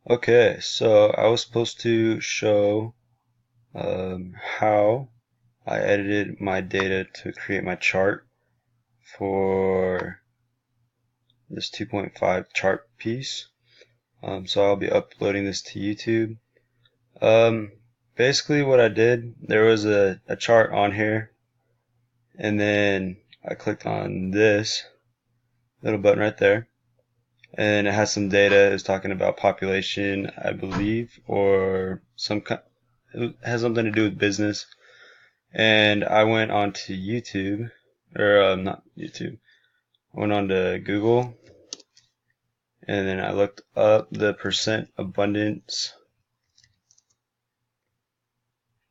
Okay, so I was supposed to show how I edited my data to create my chart for this 2.5 chart piece. So I'll be uploading this to YouTube. Um, Basically what I did, there was a chart on here, and then I clicked on this little button right there, and it has some data. It's talking about population, I believe, or it has something to do with business. And I went on to YouTube, or not YouTube. I went on to Google, and then I looked up the percent abundance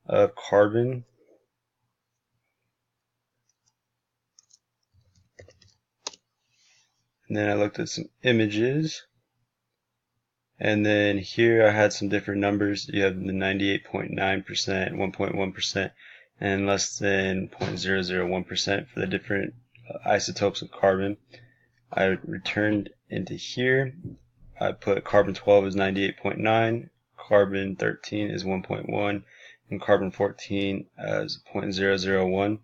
of carbon. And then I looked at some images. And then here I had some different numbers. You have the 98.9%, 1.1%, and less than 0.001% for the different isotopes of carbon. I returned into here. I put carbon 12 is 98.9, carbon 13 is 1.1, and carbon 14 as 0.001.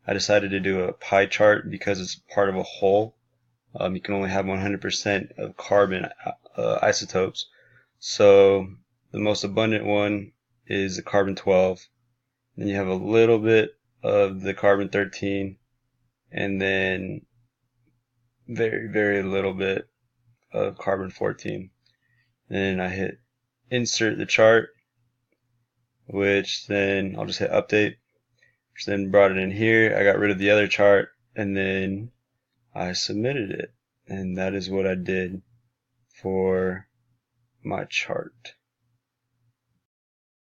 I decided to do a pie chart because it's part of a whole. You can only have 100% of carbon isotopes. So the most abundant one is the carbon 12. Then you have a little bit of the carbon 13, and then very, very little bit of carbon 14. Then I hit insert the chart, which then I'll just hit update, which then brought it in here. I got rid of the other chart, and then I submitted it. And that is what I did for my chart.